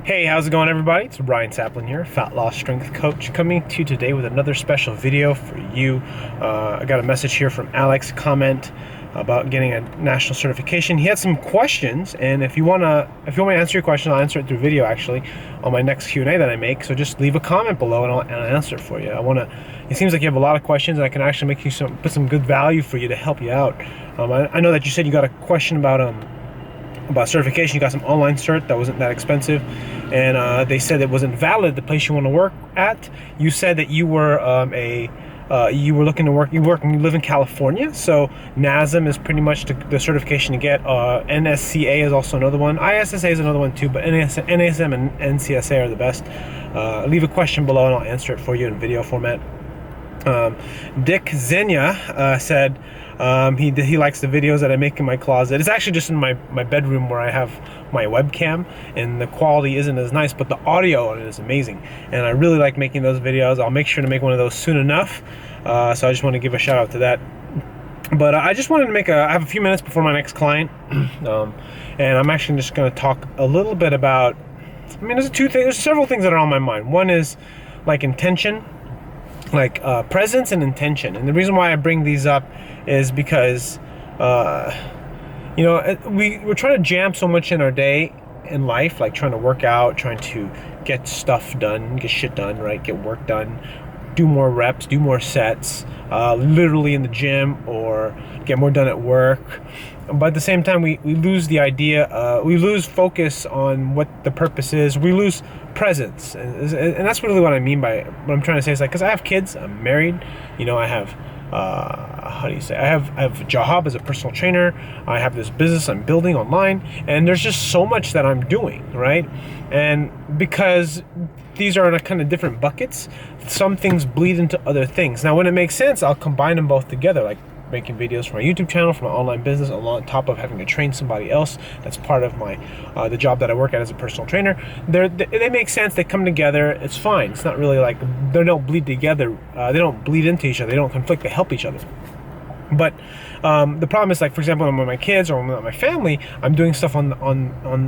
Hey, how's it going, everybody? It's Ryan Saplin here, Fat Loss Strength Coach, coming to you today with another special video for you. I got a message here from Alex, comment about getting a national certification. He had some questions, and if you want me to answer your question, I'll answer it through video actually on my next Q&A that I make. So just leave a comment below, and I'll answer it for you. It seems like you have a lot of questions, and I can actually make you put some good value for you to help you out. I know that you said you got a question about certification. You got some online cert that wasn't that expensive, and they said it wasn't valid the place you want to work at. You said that you were you were looking to work. You live in California, so NASM is pretty much the certification to get. NSCA is also another one. ISSA is another one too, but NASM and NCSA are the best. Leave a question below, and I'll answer it for you in video format. Dick Zenya said he likes the videos that I make in my closet. It's actually just in my bedroom where I have my webcam, and the quality isn't as nice, but the audio on it is amazing, and I really like making those videos. I'll make sure to make one of those soon enough, so I just want to give a shout out to that. But I just wanted to I have a few minutes before my next client, and I'm actually just going to talk a little bit about, there's several things that are on my mind. One is like intention, like presence and intention. And the reason why I bring these up is because we're trying to jam so much in our day in life, like trying to work out, trying to get stuff done, get shit done, right? Get work done, do more reps, do more sets, literally in the gym, or get more done at work. But at the same time, we lose the idea, we lose focus on what the purpose is, we lose presence. And that's really what I mean by what I'm trying to say. Is like, because I have kids, I'm married, I have, I have a job as a personal trainer, I have this business I'm building online, and there's just so much that I'm doing, right? And because these are in a kind of different buckets, some things bleed into other things. Now, when it makes sense, I'll combine them both together, like making videos for my YouTube channel, for my online business, on top of having to train somebody else. That's part of my the job that I work at as a personal trainer. They make sense. They come together. It's fine. It's not really like they don't bleed together. They don't bleed into each other. They don't conflict. They help each other. But the problem is, like, for example, when I'm with my kids or when I'm with my family, I'm doing stuff on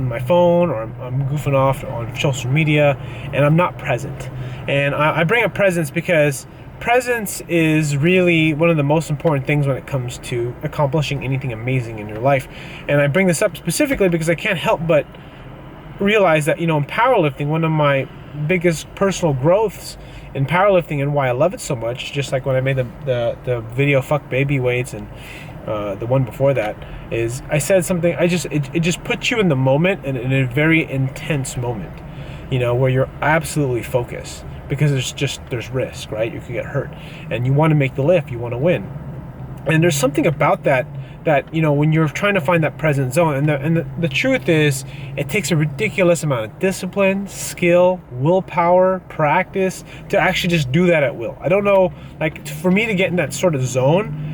my phone, or I'm goofing off on social media, and I'm not present. And I bring up presence because presence is really one of the most important things when it comes to accomplishing anything amazing in your life. And I bring this up specifically because I can't help but realize that, in powerlifting, one of my biggest personal growths in powerlifting, and why I love it so much, just like when I made the video Fuck Baby Weights, and the one before that, is I said something, it just puts you in the moment, and in a very intense moment, where you're absolutely focused. Because there's risk, right? You could get hurt, and you want to make the lift, you want to win. And there's something about that when you're trying to find that present zone, and the truth is, it takes a ridiculous amount of discipline, skill, willpower, practice to actually just do that at will. I don't know, like, for me to get in that sort of zone,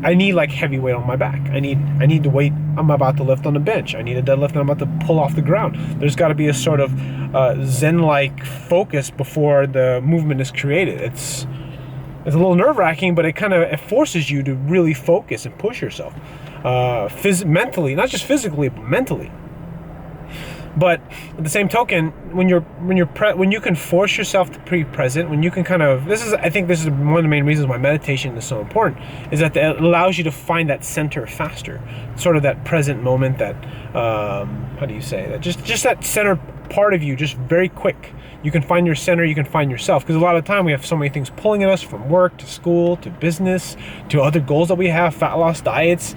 I need like heavy weight on my back. I need the weight I'm about to lift on the bench. I need a deadlift that I'm about to pull off the ground. There's got to be a sort of Zen-like focus before the movement is created. It's a little nerve-wracking, but it forces you to really focus and push yourself, mentally, not just physically, but mentally. But at the same token, when you can force yourself to be present, when you can I think this is one of the main reasons why meditation is so important, is that it allows you to find that center faster, sort of that present moment, that just that center part of you, just very quick. You can find your center, you can find yourself, because a lot of the time we have so many things pulling at us, from work to school to business to other goals that we have, fat loss diets,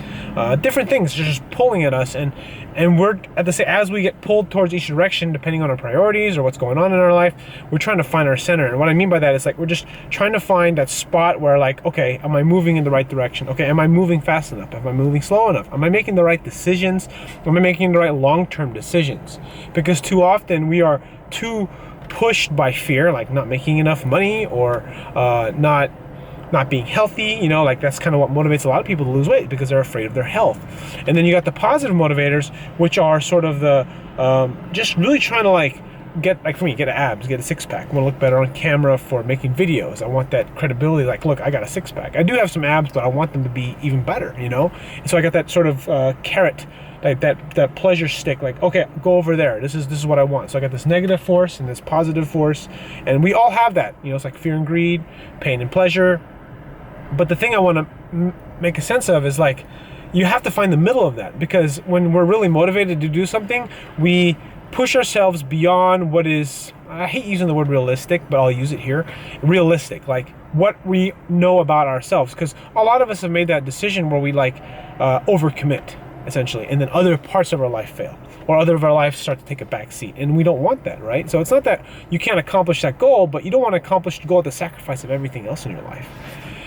different things just pulling at us, and we're as we get pulled towards each direction, depending on our priorities or what's going on in our life, we're trying to find our center. And what I mean by that is, like, we're just trying to find that spot where, like, okay, am I moving in the right direction? Okay, am I moving fast enough? Am I moving slow enough? Am I making the right decisions? Am I making the right long-term decisions? Because too often we are too pushed by fear, like not making enough money, or not being healthy, like that's kind of what motivates a lot of people to lose weight, because they're afraid of their health. And then you got the positive motivators, which are sort of the just really trying to get abs, get a six-pack. I want to look better on camera for making videos. I want that credibility, like, look, I got a six-pack. I do have some abs, but I want them to be even better, And so I got that sort of carrot like that pleasure stick, like, okay, go over there, this is what I want. So I got this negative force and this positive force, and we all have that, you know. It's like fear and greed, pain and pleasure. But the thing I want to make a sense of is, like, you have to find the middle of that, because when we're really motivated to do something, we push ourselves beyond what is, I hate using the word realistic, but I'll use it here, realistic, like what we know about ourselves, because a lot of us have made that decision where we like overcommit, essentially, and then other parts of our life fail, or other of our lives start to take a back seat, and we don't want that, right? So it's not that you can't accomplish that goal, but you don't want to accomplish the goal at the sacrifice of everything else in your life.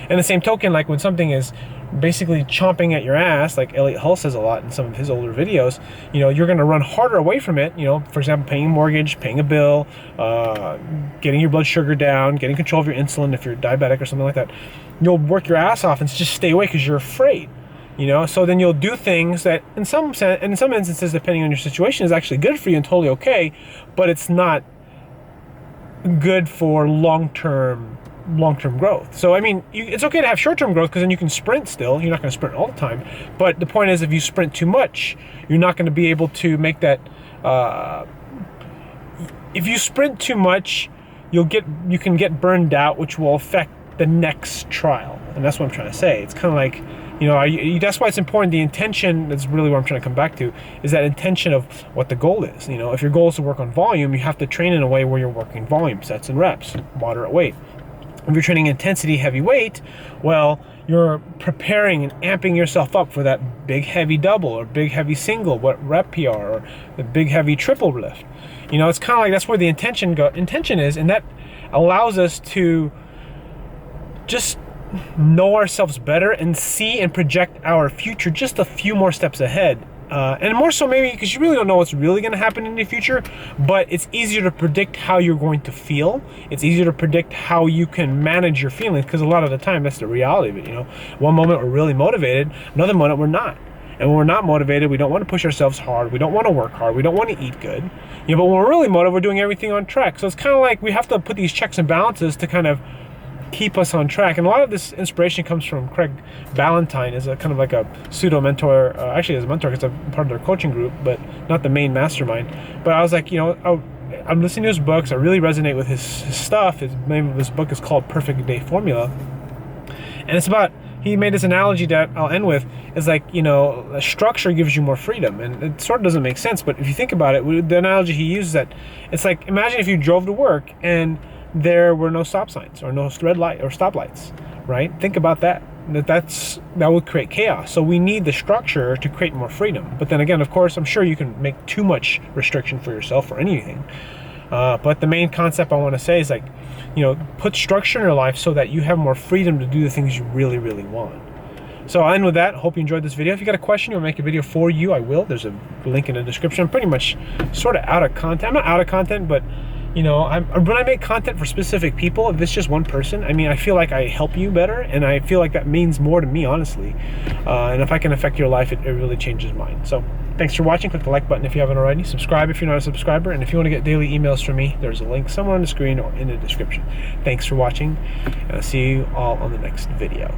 And the same token, like when something is basically chomping at your ass, like Elliot Hull says a lot in some of his older videos, you know, you're going to run harder away from it. You know, for example, paying a mortgage, paying a bill, getting your blood sugar down, getting control of your insulin if you're diabetic or something like that. You'll work your ass off and just stay away because you're afraid. You know, so then you'll do things that in some instances, depending on your situation, is actually good for you and totally okay, but it's not good for long-term growth. So I mean, it's okay to have short-term growth, because then you can sprint still. You're not going to sprint all the time, but the point is, if you sprint too much, you're not going to be able to make that. If you sprint too much, you can get burned out, which will affect the next trial. And that's what I'm trying to say. It's kind of like, you know, that's why it's important. The intention, that's really what I'm trying to come back to, is that intention of what the goal is. You know, if your goal is to work on volume, you have to train in a way where you're working volume, sets and reps, moderate weight. If you're training intensity, heavy weight, well, you're preparing and amping yourself up for that big heavy double or big heavy single, what rep PR, or the big heavy triple lift. You know, it's kind of like that's where the intention is, and that allows us to just know ourselves better and see and project our future just a few more steps ahead. And more so maybe because you really don't know what's really going to happen in the future, but it's easier to predict how you're going to feel. It's easier to predict how you can manage your feelings, because a lot of the time that's the reality of it. You know, one moment we're really motivated, another moment we're not. And when we're not motivated, we don't want to push ourselves hard. We don't want to work hard. We don't want to eat good. You know, but when we're really motivated, we're doing everything on track. So it's kind of like we have to put these checks and balances to kind of keep us on track. And a lot of this inspiration comes from Craig Ballantyne, as a kind of like a pseudo mentor, actually as a mentor because I'm part of their coaching group, but not the main mastermind. But I was like, you know, I'm listening to his books. I really resonate with his stuff. His name of his book is called Perfect Day Formula, and it's about, he made this analogy that I'll end with, is like, you know, a structure gives you more freedom, and it sort of doesn't make sense, but if you think about it, the analogy he uses, that it's like, imagine if you drove to work and there were no stop signs or no red light or stop lights, right? Think about that. That would create chaos. So we need the structure to create more freedom. But then again, of course, I'm sure you can make too much restriction for yourself or anything. But the main concept I want to say is, like, you know, put structure in your life so that you have more freedom to do the things you really, really want. So I'll end with that. Hope you enjoyed this video. If you got a question, I'll make a video for you. I will. There's a link in the description. I'm pretty much sort of out of content. I'm not out of content, but you know, when I make content for specific people, if it's just one person, I mean, I feel like I help you better, and I feel like that means more to me, honestly. And if I can affect your life, it really changes mine. So thanks for watching. Click the like button if you haven't already. Subscribe if you're not a subscriber. And if you want to get daily emails from me, there's a link somewhere on the screen or in the description. Thanks for watching, and I'll see you all on the next video.